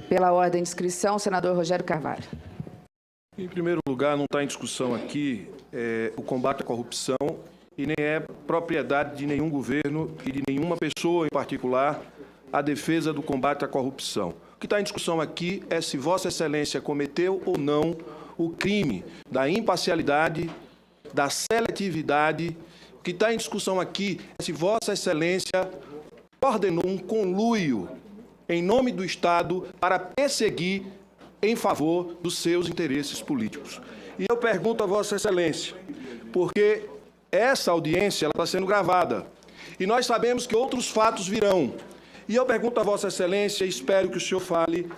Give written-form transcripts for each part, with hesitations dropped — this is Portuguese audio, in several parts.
Pela ordem de inscrição, senador Rogério Carvalho. Em primeiro lugar, não está em discussão aqui o combate à corrupção e nem é propriedade de nenhum governo e de nenhuma pessoa em particular a defesa do combate à corrupção. O que está em discussão aqui é se Vossa Excelência cometeu ou não o crime da imparcialidade, da seletividade. O que está em discussão aqui é se Vossa Excelência ordenou um conluio em nome do Estado para perseguir em favor dos seus interesses políticos. E eu pergunto a Vossa Excelência, porque essa audiência está sendo gravada, e nós sabemos que outros fatos virão. E eu pergunto a Vossa Excelência e espero que o senhor fale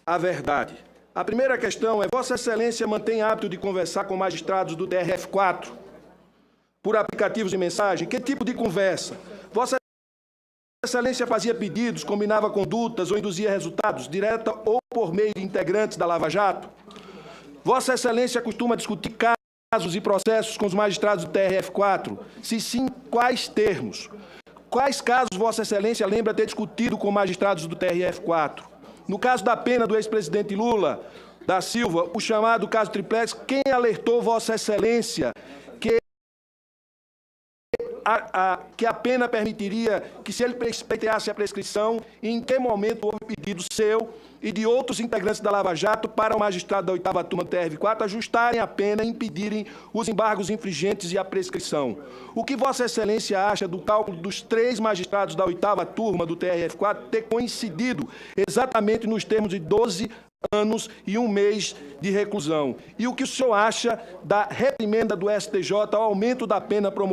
a verdade. A primeira questão é: Vossa Excelência mantém hábito de conversar com magistrados do TRF4 por aplicativos de mensagem? Que tipo de conversa? Vossa Excelência fazia pedidos, combinava condutas ou induzia resultados, direta ou por meio de integrantes da Lava Jato? Vossa Excelência costuma discutir casos e processos com os magistrados do TRF4? Se sim, quais termos? Quais casos Vossa Excelência lembra ter discutido com magistrados do TRF4? No caso da pena do ex-presidente Lula da Silva, o chamado caso Triplex, quem alertou Vossa Excelência que a pena permitiria que, se ele pleiteasse a prescrição, e em que momento houve pedido seu e de outros integrantes da Lava Jato para o magistrado da 8ª turma do TRF4 ajustarem a pena e impedirem os embargos infringentes e a prescrição? O que Vossa Excelência acha do cálculo dos 3 magistrados da 8ª turma do TRF4 ter coincidido exatamente nos termos de 12 anos e 1 mês de reclusão? E o que o senhor acha da reprimenda do STJ ao aumento da pena promovida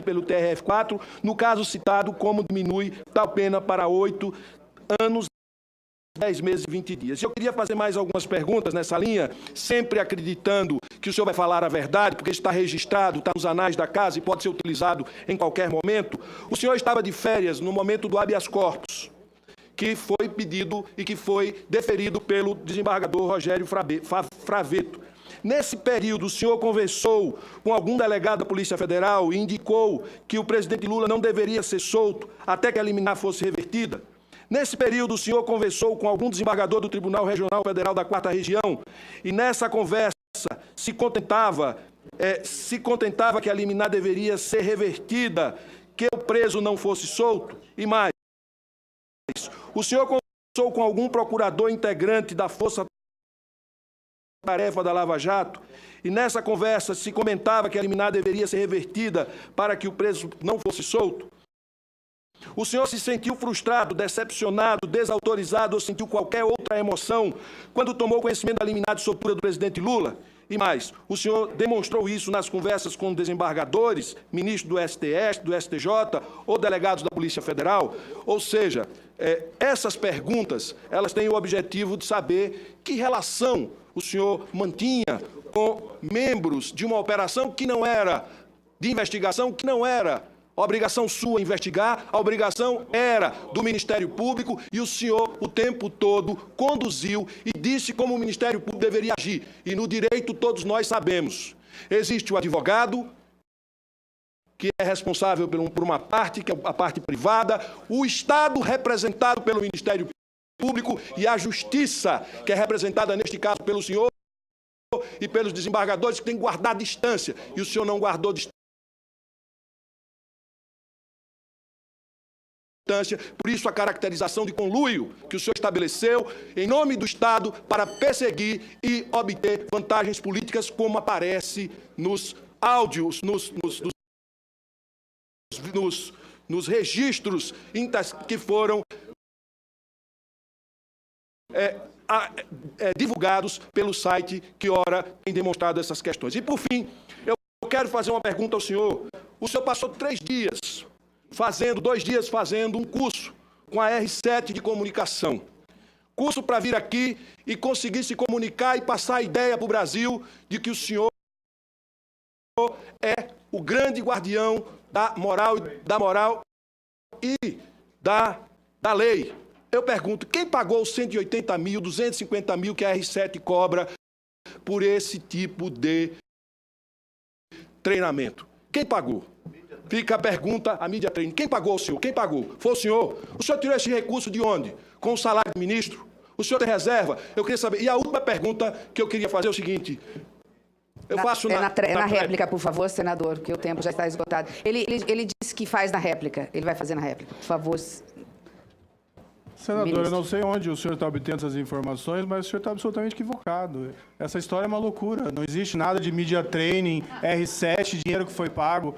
pelo TRF4, no caso citado, como diminui tal pena para 8 anos, 10 meses e 20 dias. Eu queria fazer mais algumas perguntas nessa linha, sempre acreditando que o senhor vai falar a verdade, porque está registrado, está nos anais da casa e pode ser utilizado em qualquer momento. O senhor estava de férias no momento do habeas corpus, que foi pedido e que foi deferido pelo desembargador Rogério Fravetto. Nesse período, o senhor conversou com algum delegado da Polícia Federal e indicou que o presidente Lula não deveria ser solto até que a liminar fosse revertida? Nesse período, o senhor conversou com algum desembargador do Tribunal Regional Federal da 4ª Região e nessa conversa se contentava que a liminar deveria ser revertida, que o preso não fosse solto? E mais, o senhor conversou com algum procurador integrante da Força Tarefa da Lava Jato, e nessa conversa se comentava que a liminar deveria ser revertida para que o preso não fosse solto? O senhor se sentiu frustrado, decepcionado, desautorizado ou sentiu qualquer outra emoção quando tomou conhecimento da liminar de soltura do presidente Lula? E mais, o senhor demonstrou isso nas conversas com desembargadores, ministros do STF, do STJ ou delegados da Polícia Federal? Ou seja, essas perguntas, elas têm o objetivo de saber que relação o senhor mantinha com membros de uma operação que não era de investigação, que não era obrigação sua investigar, a obrigação era do Ministério Público, e o senhor o tempo todo conduziu e disse como o Ministério Público deveria agir. E no direito todos nós sabemos, existe o advogado, que é responsável por uma parte, que é a parte privada, o Estado representado pelo Ministério Público e a Justiça, que é representada neste caso pelo senhor e pelos desembargadores, que tem que guardar distância, e o senhor não guardou distância. Por isso, a caracterização de conluio que o senhor estabeleceu em nome do Estado para perseguir e obter vantagens políticas, como aparece nos áudios, nos registros que foram divulgados pelo site que, ora, tem demonstrado essas questões. E, por fim, eu quero fazer uma pergunta ao senhor. O senhor passou 2 dias fazendo um curso com a R7 de comunicação. Curso para vir aqui e conseguir se comunicar e passar a ideia para o Brasil de que o senhor é o grande guardião da moral e da lei. Eu pergunto, quem pagou os 180 mil, 250 mil que a R7 cobra por esse tipo de treinamento? Quem pagou? fica a pergunta, a mídia training. Quem pagou o senhor? Quem pagou? Foi o senhor? O senhor tirou esse recurso de onde? Com o salário do ministro? O senhor tem reserva? Eu queria saber. E a última pergunta que eu queria fazer é o seguinte. Eu faço na réplica, por favor, senador, que o tempo já está esgotado. Ele disse que faz na réplica. Ele vai fazer na réplica. Por favor. Senador, Ministro. eu não sei onde o senhor está obtendo essas informações, mas o senhor está absolutamente equivocado. Essa história é uma loucura. Não existe nada de media training, R7, dinheiro que foi pago.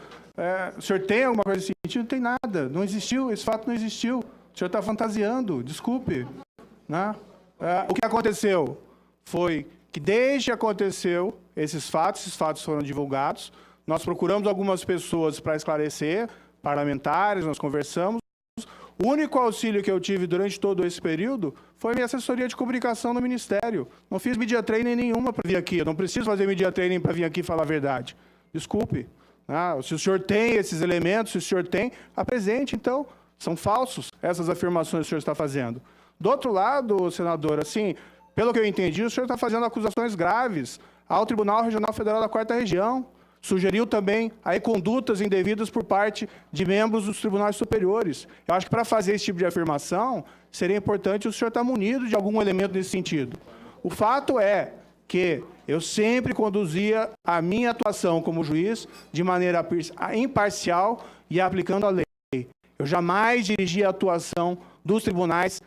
O senhor tem alguma coisa nesse sentido? Não tem nada. Não existiu, esse fato não existiu. O senhor está fantasiando, desculpe. Né? O que aconteceu foi que desde que aconteceu esses fatos foram divulgados, nós procuramos algumas pessoas para esclarecer, parlamentares, nós conversamos. O único auxílio que eu tive durante todo esse período foi minha assessoria de comunicação no Ministério. Não fiz media training nenhuma para vir aqui. Eu não preciso fazer media training para vir aqui falar a verdade. Desculpe. Se o senhor tem esses elementos, se o senhor tem, apresente. Então, são falsos essas afirmações que o senhor está fazendo. Do outro lado, senador, assim, pelo que eu entendi, o senhor está fazendo acusações graves ao Tribunal Regional Federal da 4ª Região. Sugeriu também aí condutas indevidas por parte de membros dos tribunais superiores. Eu acho que para fazer esse tipo de afirmação, seria importante o senhor estar munido de algum elemento nesse sentido. O fato é que eu sempre conduzia a minha atuação como juiz de maneira imparcial e aplicando a lei. Eu jamais dirigi a atuação dos tribunais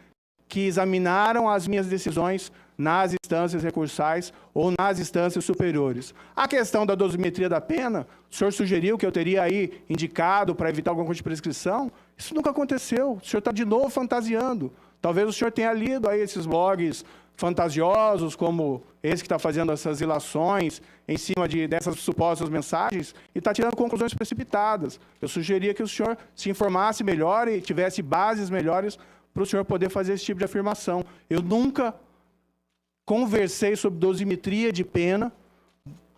que examinaram as minhas decisões nas instâncias recursais ou nas instâncias superiores. A questão da dosimetria da pena, o senhor sugeriu que eu teria aí indicado para evitar alguma coisa de prescrição? Isso nunca aconteceu. O senhor está de novo fantasiando. Talvez o senhor tenha lido aí esses blogs fantasiosos, como esse que está fazendo essas ilações em cima dessas supostas mensagens e está tirando conclusões precipitadas. Eu sugeria que o senhor se informasse melhor e tivesse bases melhores para o senhor poder fazer esse tipo de afirmação. Eu nunca conversei sobre dosimetria de pena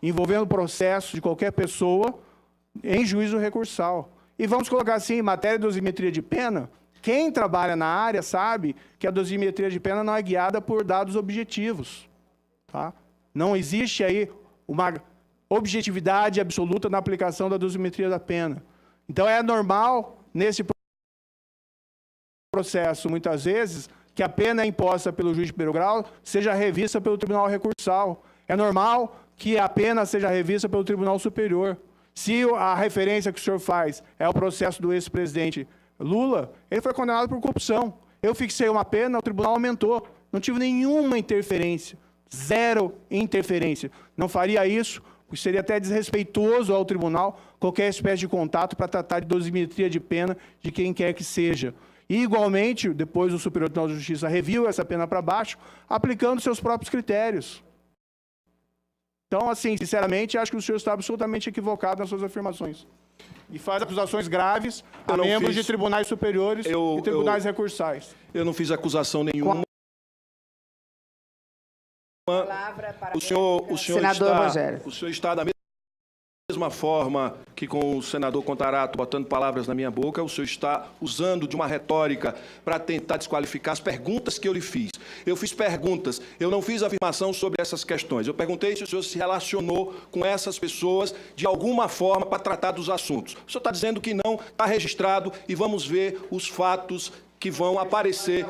envolvendo o processo de qualquer pessoa em juízo recursal. E vamos colocar assim, em matéria de dosimetria de pena, quem trabalha na área sabe que a dosimetria de pena não é guiada por dados objetivos. Tá? Não existe aí uma objetividade absoluta na aplicação da dosimetria da pena. Então é normal, nesse processo, muitas vezes, que a pena imposta pelo juiz de primeiro grau seja revista pelo tribunal recursal. É normal que a pena seja revista pelo tribunal superior. Se a referência que o senhor faz é o processo do ex-presidente Lula, ele foi condenado por corrupção. Eu fixei uma pena, o tribunal aumentou. Não tive nenhuma interferência. Zero interferência. Não faria isso, porque seria até desrespeitoso ao tribunal qualquer espécie de contato para tratar de dosimetria de pena de quem quer que seja. E, igualmente, depois o Superior Tribunal de Justiça reviu essa pena para baixo, aplicando seus próprios critérios. Então, assim, sinceramente, acho que o senhor está absolutamente equivocado nas suas afirmações. E faz acusações graves a membros de tribunais superiores e tribunais recursais. Eu não fiz acusação nenhuma. O senhor está da mesma forma que com o senador Contarato botando palavras na minha boca, o senhor está usando de uma retórica para tentar desqualificar as perguntas que eu lhe fiz. Eu fiz perguntas, eu não fiz afirmação sobre essas questões. Eu perguntei se o senhor se relacionou com essas pessoas de alguma forma para tratar dos assuntos. O senhor está dizendo que não, está registrado e vamos ver os fatos que vão aparecer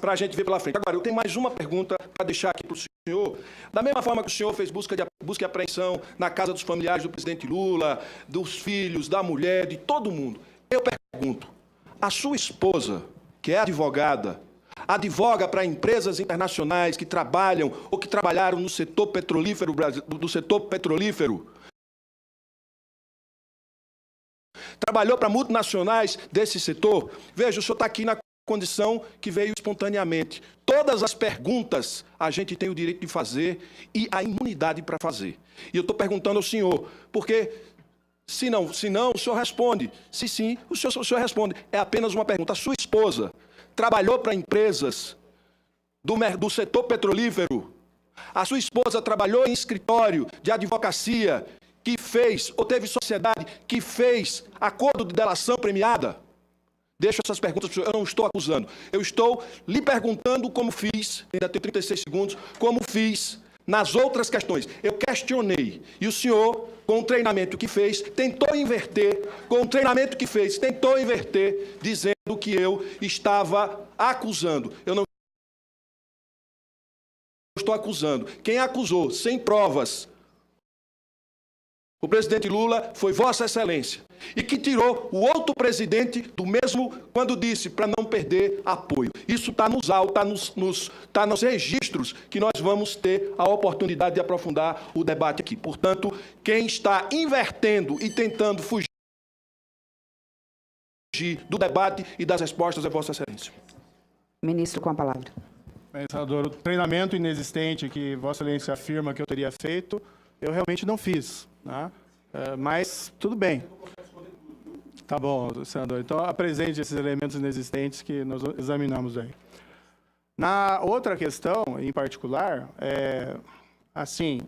para a gente ver pela frente. Agora, eu tenho mais uma pergunta para deixar aqui para o senhor. Da mesma forma que o senhor fez busca e apreensão na casa dos familiares do presidente Lula, dos filhos, da mulher, de todo mundo, eu pergunto, a sua esposa, que é advogada, advoga para empresas internacionais que trabalham ou que trabalharam no setor petrolífero, trabalhou para multinacionais desse setor? Veja, o senhor está aqui na condição que veio espontaneamente. Todas as perguntas a gente tem o direito de fazer e a imunidade para fazer. E eu estou perguntando ao senhor, porque se não, o senhor responde. Se sim, o senhor responde. É apenas uma pergunta. A sua esposa trabalhou para empresas do setor petrolífero? A sua esposa trabalhou em escritório de advocacia que fez, ou teve sociedade que fez acordo de delação premiada? Deixo essas perguntas para o senhor. Eu não estou acusando. Eu estou lhe perguntando como fiz, ainda tenho 36 segundos, como fiz nas outras questões. Eu questionei. E o senhor, com o treinamento que fez, tentou inverter, dizendo que eu estava acusando. Eu não estou acusando. Quem acusou, sem provas, o presidente Lula foi Vossa Excelência. E que tirou o outro presidente do mesmo quando disse para não perder apoio. Isso está nos autos, está nos registros que nós vamos ter a oportunidade de aprofundar o debate aqui. Portanto, quem está invertendo e tentando fugir do debate e das respostas é Vossa Excelência. Ministro, com a palavra. Bem, senador, o treinamento inexistente que Vossa Excelência afirma que eu teria feito, eu realmente não fiz, né? Mas tudo bem. Tá bom, senador. Então, apresente esses elementos inexistentes que nós examinamos aí. Na outra questão, em particular, assim,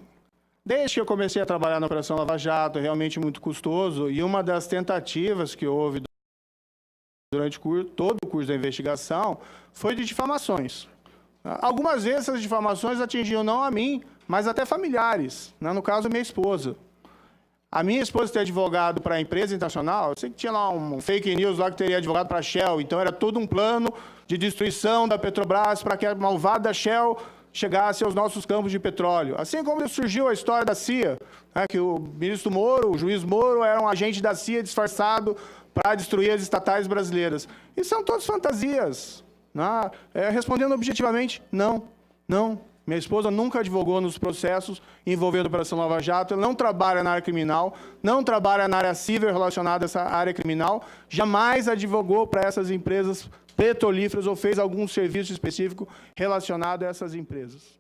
desde que eu comecei a trabalhar na Operação Lava Jato, é realmente muito custoso, e uma das tentativas que houve durante todo o curso da investigação foi de difamações. Algumas vezes essas difamações atingiam não a mim, mas até familiares, né? No caso, minha esposa. A minha esposa tem advogado para a empresa internacional, eu sei que tinha lá um fake news lá que teria advogado para a Shell, então era todo um plano de destruição da Petrobras para que a malvada Shell chegasse aos nossos campos de petróleo. Assim como surgiu a história da CIA, né, que o ministro Moro, o juiz Moro, era um agente da CIA disfarçado para destruir as estatais brasileiras. E são todas fantasias. Né? Respondendo objetivamente, não. Minha esposa nunca advogou nos processos envolvendo a Operação Lava Jato, ela não trabalha na área criminal, não trabalha na área civil relacionada a essa área criminal, jamais advogou para essas empresas petrolíferas ou fez algum serviço específico relacionado a essas empresas.